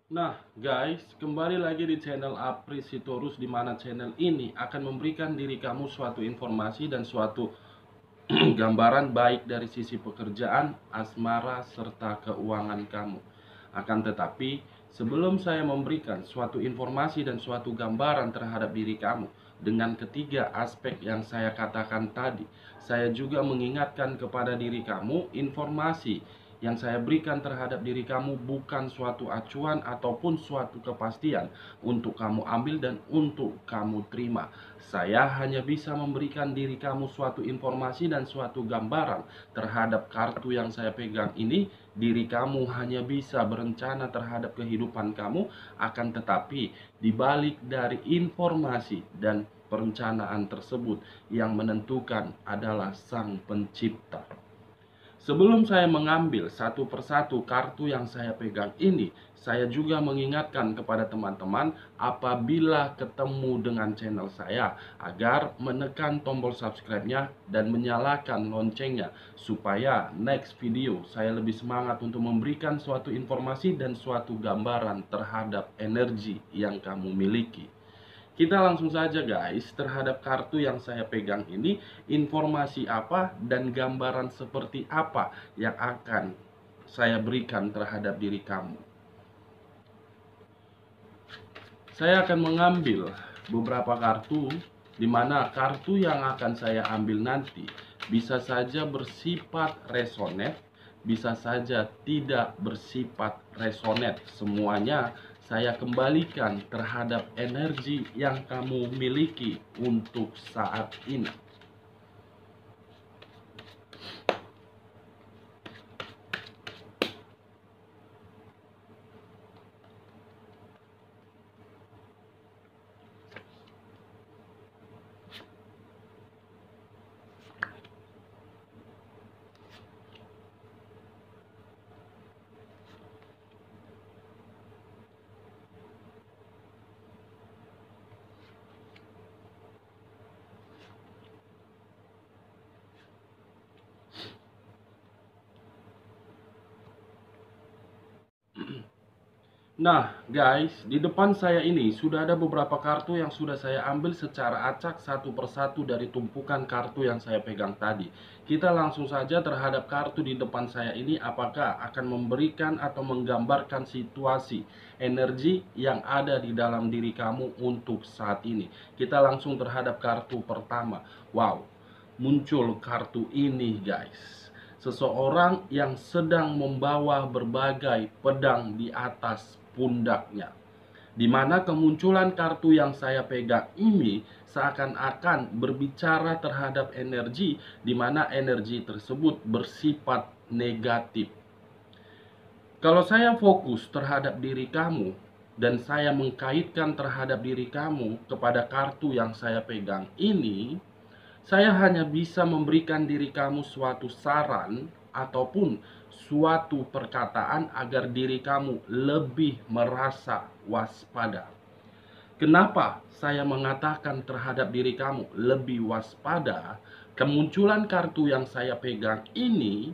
Nah, guys, kembali lagi di channel Apri Sitorus, di mana channel ini akan memberikan diri kamu suatu informasi dan suatu gambaran baik dari sisi pekerjaan, asmara, serta keuangan kamu. Akan tetapi, sebelum saya memberikan suatu informasi dan suatu gambaran terhadap diri kamu dengan ketiga aspek yang saya katakan tadi, saya juga mengingatkan kepada diri kamu informasi yang saya berikan terhadap diri kamu bukan suatu acuan ataupun suatu kepastian untuk kamu ambil dan untuk kamu terima. Saya hanya bisa memberikan diri kamu suatu informasi dan suatu gambaran terhadap kartu yang saya pegang ini. Diri kamu hanya bisa berencana terhadap kehidupan kamu, akan tetapi dibalik dari informasi dan perencanaan tersebut yang menentukan adalah Sang Pencipta. Sebelum saya mengambil satu persatu kartu yang saya pegang ini, saya juga mengingatkan kepada teman-teman apabila ketemu dengan channel saya agar menekan tombol subscribe-nya dan menyalakan loncengnya supaya next video saya lebih semangat untuk memberikan suatu informasi dan suatu gambaran terhadap energi yang kamu miliki. Kita langsung saja guys, terhadap kartu yang saya pegang ini, informasi apa dan gambaran seperti apa yang akan saya berikan terhadap diri kamu. Saya akan mengambil beberapa kartu, di mana kartu yang akan saya ambil nanti bisa saja bersifat resonet, bisa saja tidak bersifat resonet. Semuanya saya kembalikan terhadap energi yang kamu miliki untuk saat ini. Nah guys, di depan saya ini sudah ada beberapa kartu yang sudah saya ambil secara acak satu persatu dari tumpukan kartu yang saya pegang tadi. Kita langsung saja terhadap kartu di depan saya ini, apakah akan memberikan atau menggambarkan situasi energi yang ada di dalam diri kamu untuk saat ini. Kita langsung terhadap kartu pertama. Wow, muncul kartu ini guys. Seseorang yang sedang membawa berbagai pedang di atas pundaknya, di mana kemunculan kartu yang saya pegang ini seakan-akan berbicara terhadap energi, di mana energi tersebut bersifat negatif. Kalau saya fokus terhadap diri kamu dan saya mengkaitkan terhadap diri kamu kepada kartu yang saya pegang ini, saya hanya bisa memberikan diri kamu suatu saran ataupun suatu perkataan agar diri kamu lebih merasa waspada. Kenapa saya mengatakan terhadap diri kamu lebih waspada? Kemunculan kartu yang saya pegang ini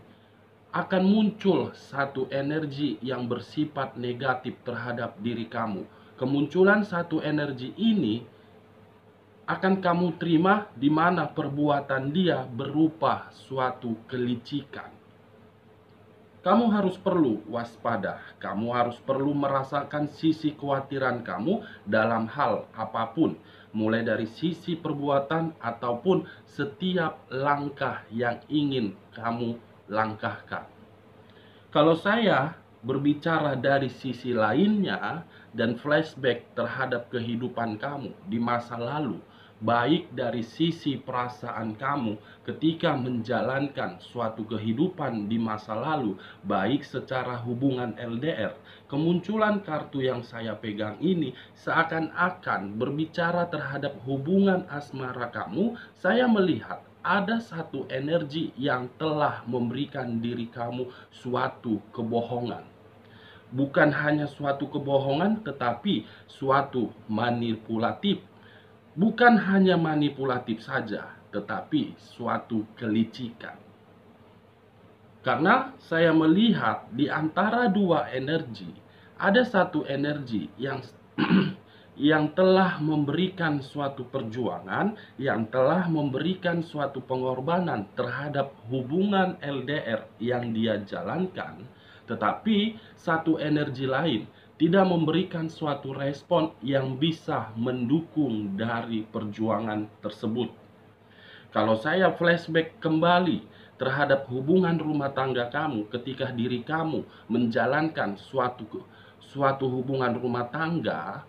akan muncul satu energi yang bersifat negatif terhadap diri kamu. Kemunculan satu energi ini akan kamu terima, di mana perbuatan dia berupa suatu kelicikan. Kamu harus perlu waspada, kamu harus perlu merasakan sisi kekhawatiran kamu dalam hal apapun, mulai dari sisi perbuatan ataupun setiap langkah yang ingin kamu langkahkan. Kalau saya berbicara dari sisi lainnya dan flashback terhadap kehidupan kamu di masa lalu, baik dari sisi perasaan kamu ketika menjalankan suatu kehidupan di masa lalu, baik secara hubungan LDR, kemunculan kartu yang saya pegang ini seakan-akan berbicara terhadap hubungan asmara kamu. Saya melihat ada satu energi yang telah memberikan diri kamu suatu kebohongan. Bukan hanya suatu kebohongan, tetapi suatu manipulatif. Bukan hanya manipulatif saja, tetapi suatu kelicikan. Karena saya melihat di antara dua energi Ada satu energi yang yang telah memberikan suatu perjuangan, yang telah memberikan suatu pengorbanan terhadap hubungan LDR yang dia jalankan, tetapi satu energi lain tidak memberikan suatu respon yang bisa mendukung dari perjuangan tersebut. Kalau saya flashback kembali terhadap hubungan rumah tangga kamu ketika diri kamu menjalankan suatu hubungan rumah tangga,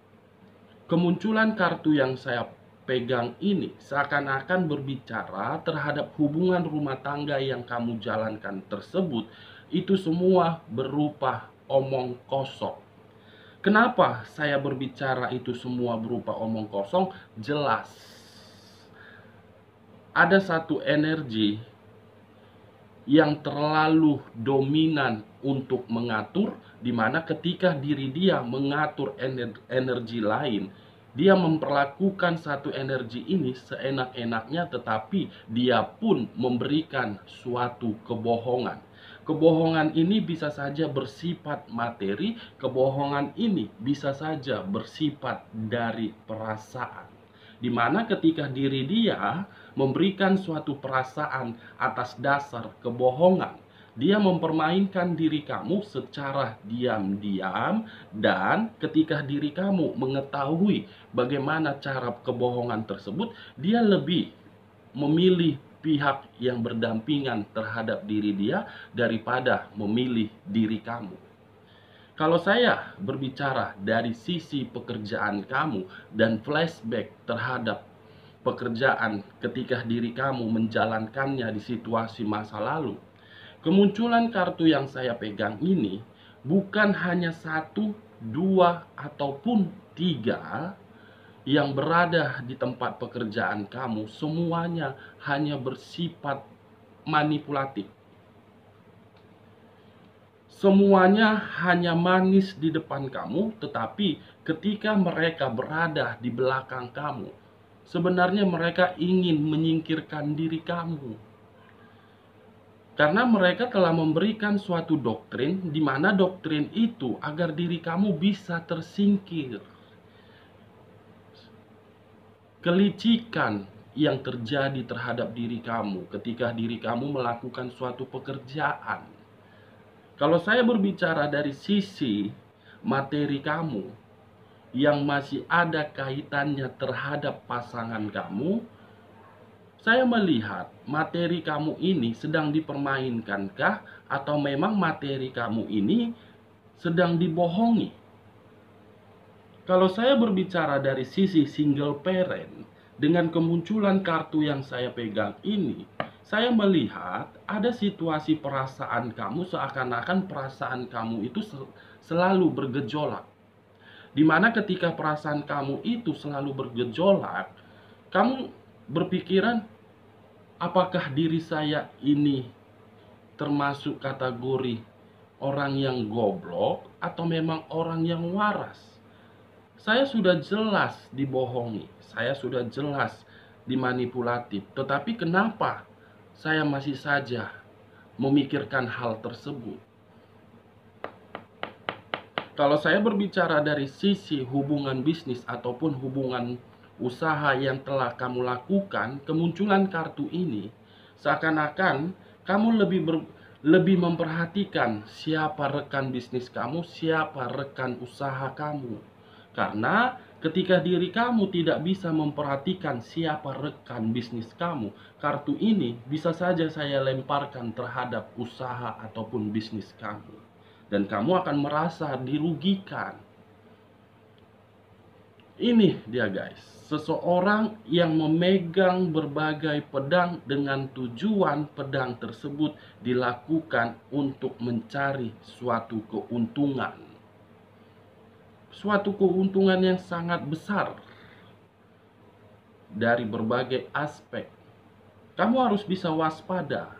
kemunculan kartu yang saya pegang ini seakan-akan berbicara terhadap hubungan rumah tangga yang kamu jalankan tersebut. Itu semua berupa omong kosong. Kenapa saya berbicara itu semua berupa omong kosong? Jelas ada satu energi yang terlalu dominan untuk mengatur, di mana ketika diri dia mengatur energi lain, dia memperlakukan satu energi ini seenak-enaknya, tetapi dia pun memberikan suatu kebohongan. Kebohongan ini bisa saja bersifat materi, kebohongan ini bisa saja bersifat dari perasaan. Di mana ketika diri dia memberikan suatu perasaan atas dasar kebohongan, dia mempermainkan diri kamu secara diam-diam, dan ketika diri kamu mengetahui bagaimana cara kebohongan tersebut, dia lebih memilih pihak yang berdampingan terhadap diri dia daripada memilih diri kamu. Kalau saya berbicara dari sisi pekerjaan kamu dan flashback terhadap pekerjaan ketika diri kamu menjalankannya di situasi masa lalu, kemunculan kartu yang saya pegang ini bukan hanya satu, dua, ataupun tiga yang berada di tempat pekerjaan kamu, semuanya hanya bersifat manipulatif. Semuanya hanya manis di depan kamu, tetapi ketika mereka berada di belakang kamu, sebenarnya mereka ingin menyingkirkan diri kamu. Karena mereka telah memberikan suatu doktrin, di mana doktrin itu agar diri kamu bisa tersingkir. Kelicikan yang terjadi terhadap diri kamu ketika diri kamu melakukan suatu pekerjaan. Kalau saya berbicara dari sisi materi kamu yang masih ada kaitannya terhadap pasangan kamu, saya melihat materi kamu ini sedang dipermainkankah, atau memang materi kamu ini sedang dibohongi. Kalau saya berbicara dari sisi single parent, dengan kemunculan kartu yang saya pegang ini, saya melihat ada situasi perasaan kamu seakan-akan perasaan kamu itu selalu bergejolak. Dimana ketika perasaan kamu itu selalu bergejolak, kamu berpikiran, apakah diri saya ini termasuk kategori orang yang goblok atau memang orang yang waras? Saya sudah jelas dibohongi, saya sudah jelas dimanipulatif, tetapi kenapa saya masih saja memikirkan hal tersebut? Kalau saya berbicara dari sisi hubungan bisnis ataupun hubungan usaha yang telah kamu lakukan, kemunculan kartu ini seakan-akan kamu lebih memperhatikan siapa rekan bisnis kamu, siapa rekan usaha kamu. Karena ketika diri kamu tidak bisa memperhatikan siapa rekan bisnis kamu, kartu ini bisa saja saya lemparkan terhadap usaha ataupun bisnis kamu. Dan kamu akan merasa dirugikan. Ini dia guys, seseorang yang memegang berbagai pedang dengan tujuan pedang tersebut dilakukan untuk mencari suatu keuntungan. Suatu keuntungan yang sangat besar dari berbagai aspek. Kamu harus bisa waspada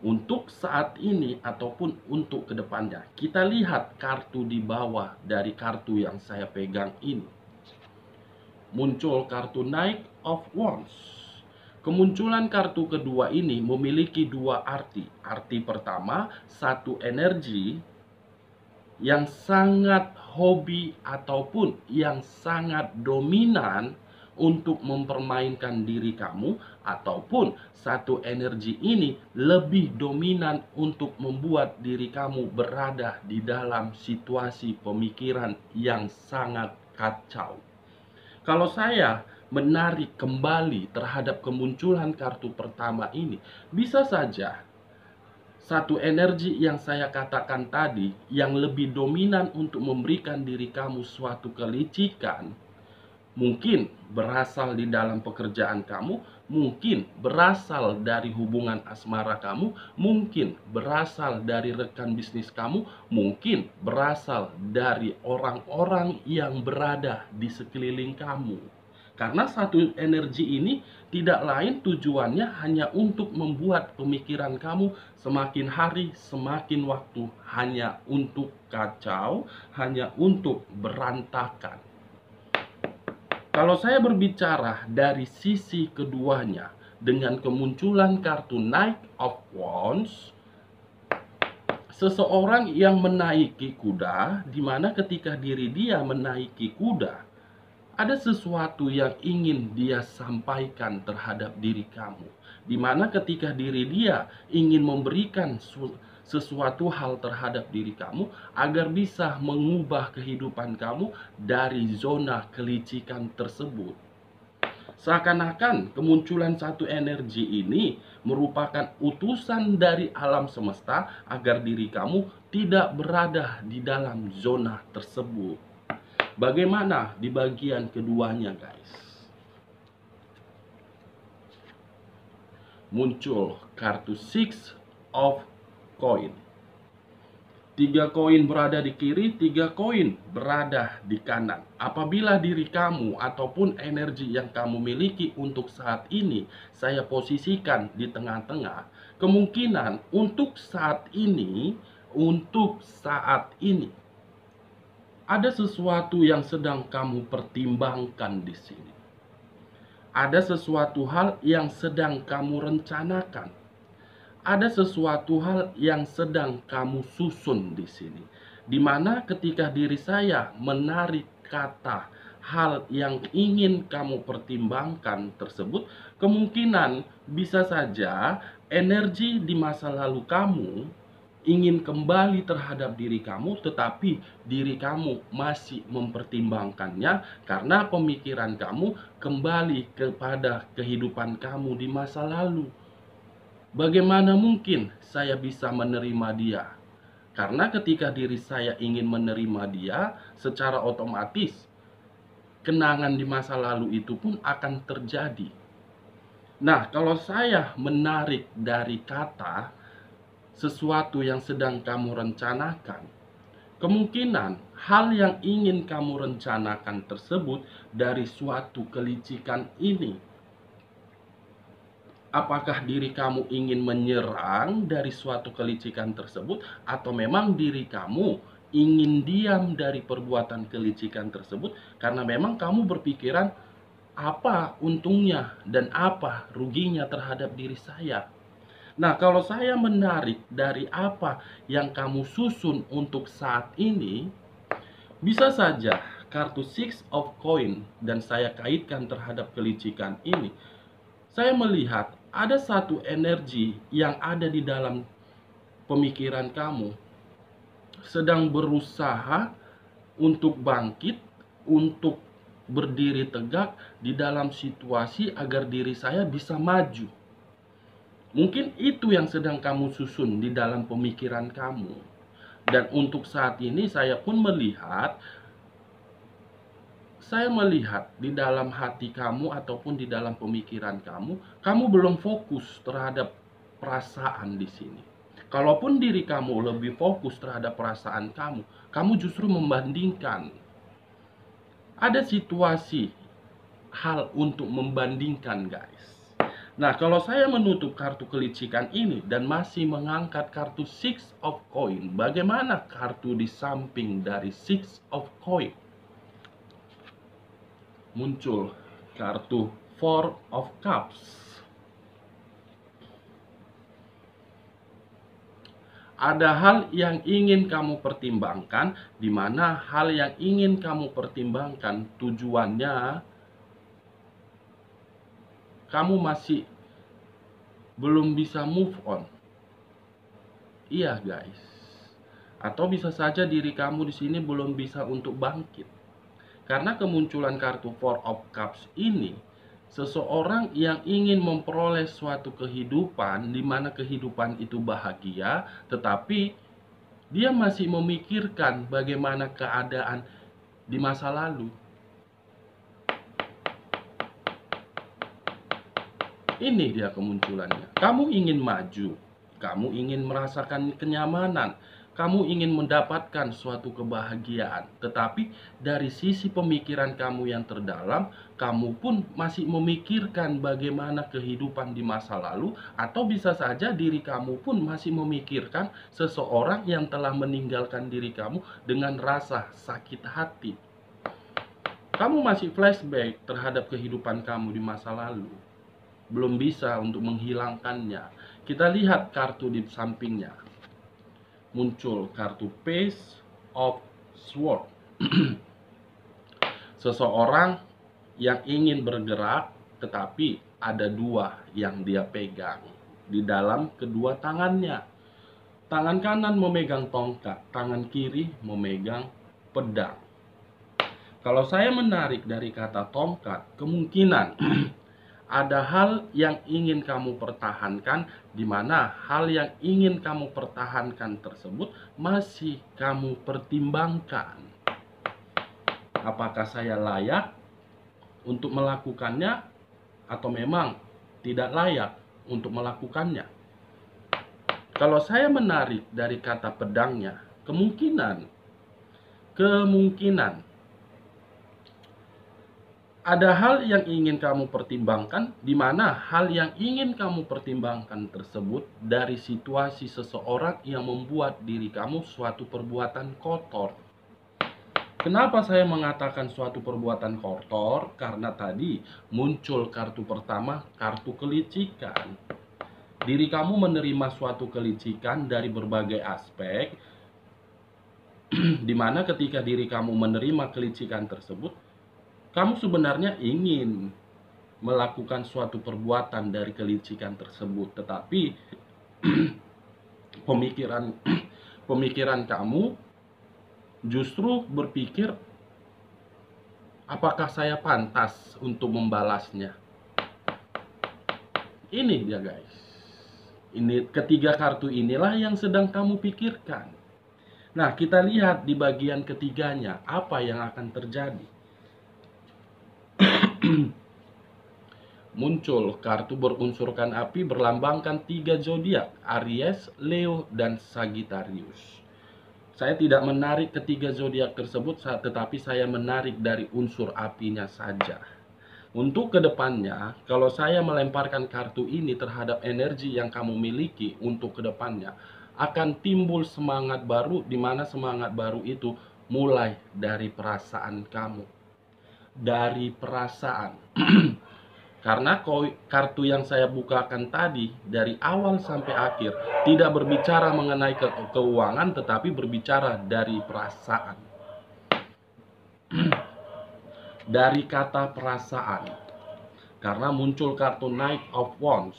untuk saat ini ataupun untuk kedepannya. Kita lihat kartu di bawah dari kartu yang saya pegang ini. Muncul kartu Knight of Wands. Kemunculan kartu kedua ini memiliki dua arti. Arti pertama, satu energi yang sangat hobi ataupun yang sangat dominan untuk mempermainkan diri kamu, ataupun satu energi ini lebih dominan untuk membuat diri kamu berada di dalam situasi pemikiran yang sangat kacau. Kalau saya menarik kembali terhadap kemunculan kartu pertama ini, bisa saja satu energi yang saya katakan tadi yang lebih dominan untuk memberikan diri kamu suatu kelicikan, mungkin berasal di dalam pekerjaan kamu, mungkin berasal dari hubungan asmara kamu, mungkin berasal dari rekan bisnis kamu, mungkin berasal dari orang-orang yang berada di sekeliling kamu. Karena satu energi ini tidak lain tujuannya hanya untuk membuat pemikiran kamu semakin hari, semakin waktu hanya untuk kacau, hanya untuk berantakan. Kalau saya berbicara dari sisi keduanya, dengan kemunculan kartu Knight of Wands, seseorang yang menaiki kuda, di mana ketika diri dia menaiki kuda, ada sesuatu yang ingin dia sampaikan terhadap diri kamu, di mana ketika diri dia ingin memberikan sesuatu hal terhadap diri kamu agar bisa mengubah kehidupan kamu dari zona kelicikan tersebut. Seakan-akan kemunculan satu energi ini merupakan utusan dari alam semesta agar diri kamu tidak berada di dalam zona tersebut. Bagaimana di bagian keduanya, guys? Muncul kartu Six of Coin. 3 koin berada di kiri, 3 koin berada di kanan. Apabila diri kamu ataupun energi yang kamu miliki untuk saat ini saya posisikan di tengah-tengah, kemungkinan untuk saat ini ada sesuatu yang sedang kamu pertimbangkan di sini. Ada sesuatu hal yang sedang kamu rencanakan. Ada sesuatu hal yang sedang kamu susun di sini. Di mana ketika diri saya menarik kata hal yang ingin kamu pertimbangkan tersebut, kemungkinan bisa saja energi di masa lalu kamu ingin kembali terhadap diri kamu, tetapi diri kamu masih mempertimbangkannya karena pemikiran kamu kembali kepada kehidupan kamu di masa lalu. Bagaimana mungkin saya bisa menerima dia? Karena ketika diri saya ingin menerima dia, secara otomatis kenangan di masa lalu itu pun akan terjadi. Nah, kalau saya menarik dari kata sesuatu yang sedang kamu rencanakan, kemungkinan hal yang ingin kamu rencanakan tersebut dari suatu kelicikan ini, apakah diri kamu ingin menyerang dari suatu kelicikan tersebut, atau memang diri kamu ingin diam dari perbuatan kelicikan tersebut karena memang kamu berpikiran apa untungnya dan apa ruginya terhadap diri saya. Nah, kalau saya menarik dari apa yang kamu susun untuk saat ini, bisa saja kartu Six of Coin dan saya kaitkan terhadap kelicikan ini. Saya melihat ada satu energi yang ada di dalam pemikiran kamu sedang berusaha untuk bangkit, untuk berdiri tegak di dalam situasi agar diri saya bisa maju. Mungkin itu yang sedang kamu susun di dalam pemikiran kamu. Dan untuk saat ini saya melihat di dalam hati kamu ataupun di dalam pemikiran kamu, kamu belum fokus terhadap perasaan di sini. Kalaupun diri kamu lebih fokus terhadap perasaan kamu, kamu justru membandingkan. Ada situasi hal untuk membandingkan, guys. Nah, kalau saya menutup kartu kelicikan ini dan masih mengangkat kartu Six of Coin, bagaimana kartu di samping dari Six of Coin? Muncul kartu Four of Cups. Ada hal yang ingin kamu pertimbangkan, di mana hal yang ingin kamu pertimbangkan tujuannya kamu masih belum bisa move on. Iya guys. Atau bisa saja diri kamu di sini belum bisa untuk bangkit. Karena kemunculan kartu Four of Cups ini, seseorang yang ingin memperoleh suatu kehidupan di mana kehidupan itu bahagia, tetapi dia masih memikirkan bagaimana keadaan di masa lalu. Ini dia kemunculannya. Kamu ingin maju, kamu ingin merasakan kenyamanan, kamu ingin mendapatkan suatu kebahagiaan. Tetapi dari sisi pemikiran kamu yang terdalam, kamu pun masih memikirkan bagaimana kehidupan di masa lalu, atau bisa saja diri kamu pun masih memikirkan seseorang yang telah meninggalkan diri kamu dengan rasa sakit hati. Kamu masih flashback terhadap kehidupan kamu di masa lalu, belum bisa untuk menghilangkannya. Kita lihat kartu di sampingnya. Muncul kartu Page of Swords. Seseorang yang ingin bergerak, tetapi ada dua yang dia pegang di dalam kedua tangannya. Tangan kanan memegang tongkat, tangan kiri memegang pedang. Kalau saya menarik dari kata tongkat, kemungkinan ada hal yang ingin kamu pertahankan, di mana hal yang ingin kamu pertahankan tersebut masih kamu pertimbangkan. Apakah saya layak untuk melakukannya, atau memang tidak layak untuk melakukannya? Kalau saya menarik dari kata pedangnya, kemungkinan ada hal yang ingin kamu pertimbangkan, di mana hal yang ingin kamu pertimbangkan tersebut dari situasi seseorang yang membuat diri kamu suatu perbuatan kotor. Kenapa saya mengatakan suatu perbuatan kotor? Karena tadi muncul kartu pertama, kartu kelicikan. Diri kamu menerima suatu kelicikan dari berbagai aspek, di mana ketika diri kamu menerima kelicikan tersebut, kamu sebenarnya ingin melakukan suatu perbuatan dari kelicikan tersebut, tetapi pemikiran kamu justru berpikir, apakah saya pantas untuk membalasnya? Ini dia guys. Ini ketiga kartu inilah yang sedang kamu pikirkan. Nah, kita lihat di bagian ketiganya apa yang akan terjadi. Muncul kartu berunsurkan api berlambangkan 3 zodiak, Aries, Leo, dan Sagittarius. Saya tidak menarik ketiga zodiak tersebut, tetapi saya menarik dari unsur apinya saja. Untuk kedepannya, kalau saya melemparkan kartu ini terhadap energi yang kamu miliki untuk kedepannya, akan timbul semangat baru, di mana semangat baru itu mulai dari perasaan kamu. Dari perasaan. Karena kartu yang saya bukakan tadi dari awal sampai akhir tidak berbicara mengenai keuangan, tetapi berbicara dari perasaan. Dari kata perasaan. Karena muncul kartu Knight of Wands.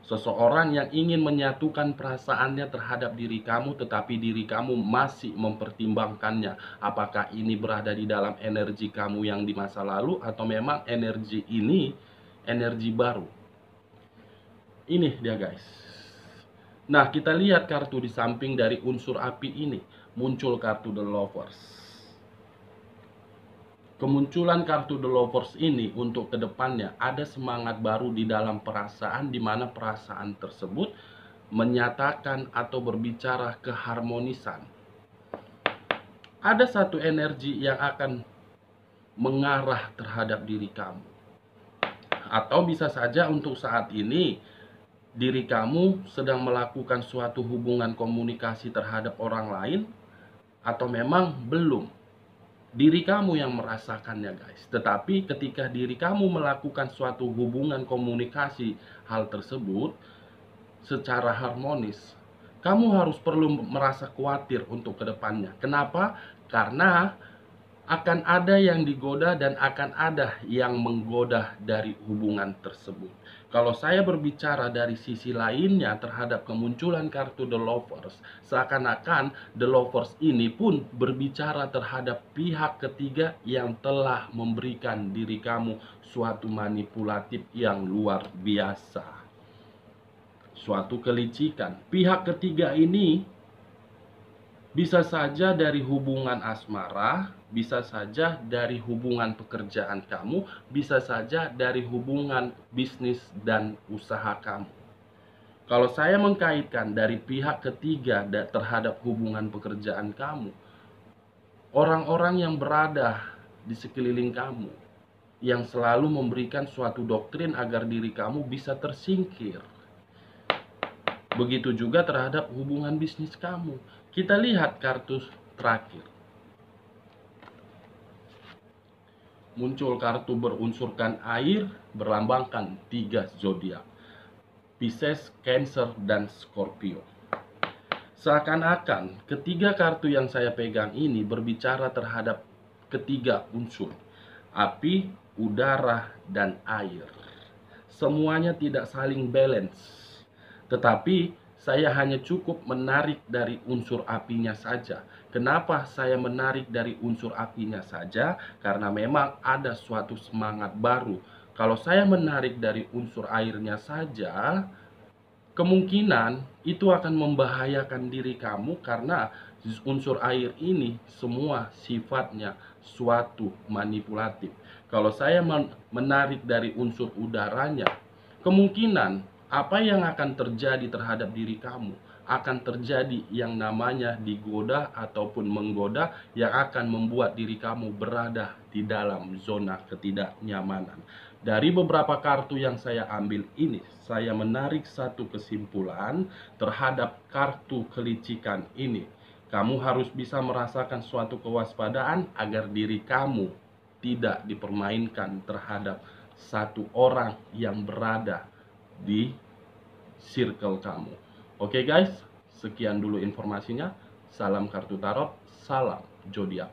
Seseorang yang ingin menyatukan perasaannya terhadap diri kamu, tetapi diri kamu masih mempertimbangkannya. Apakah ini berada di dalam energi kamu yang di masa lalu, atau memang energi ini energi baru. Ini dia guys. Nah, kita lihat kartu di samping dari unsur api ini. Muncul kartu The Lovers. Kemunculan kartu The Lovers ini untuk kedepannya ada semangat baru di dalam perasaan, di mana perasaan tersebut menyatakan atau berbicara keharmonisan. Ada satu energi yang akan mengarah terhadap diri kamu. Atau bisa saja untuk saat ini diri kamu sedang melakukan suatu hubungan komunikasi terhadap orang lain, atau memang belum. Diri kamu yang merasakannya guys. Tetapi ketika diri kamu melakukan suatu hubungan komunikasi hal tersebut secara harmonis, kamu harus perlu merasa khawatir untuk kedepannya. Kenapa? Karena akan ada yang digoda dan akan ada yang menggoda dari hubungan tersebut. Kalau saya berbicara dari sisi lainnya terhadap kemunculan kartu The Lovers, seakan-akan The Lovers ini pun berbicara terhadap pihak ketiga yang telah memberikan diri kamu suatu manipulatif yang luar biasa, suatu kelicikan. Pihak ketiga ini bisa saja dari hubungan asmara, bisa saja dari hubungan pekerjaan kamu, bisa saja dari hubungan bisnis dan usaha kamu. Kalau saya mengkaitkan dari pihak ketiga terhadap hubungan pekerjaan kamu, orang-orang yang berada di sekeliling kamu, yang selalu memberikan suatu doktrin agar diri kamu bisa tersingkir. Begitu juga terhadap hubungan bisnis kamu. Kita lihat kartu terakhir. Muncul kartu berunsurkan air, berlambangkan 3 zodiak: Pisces, Cancer, dan Scorpio. Seakan-akan ketiga kartu yang saya pegang ini berbicara terhadap ketiga unsur: api, udara, dan air. Semuanya tidak saling balance. Tetapi saya hanya cukup menarik dari unsur apinya saja. Kenapa saya menarik dari unsur apinya saja? Karena memang ada suatu semangat baru. Kalau saya menarik dari unsur airnya saja, kemungkinan itu akan membahayakan diri kamu karena unsur air ini semua sifatnya suatu manipulatif. Kalau saya menarik dari unsur udaranya, kemungkinan apa yang akan terjadi terhadap diri kamu akan terjadi yang namanya digoda ataupun menggoda, yang akan membuat diri kamu berada di dalam zona ketidaknyamanan. Dari beberapa kartu yang saya ambil ini, saya menarik satu kesimpulan terhadap kartu kelicikan ini. Kamu harus bisa merasakan suatu kewaspadaan agar diri kamu tidak dipermainkan terhadap satu orang yang berada di circle kamu. Oke guys, sekian dulu informasinya. Salam kartu tarot, salam zodiak.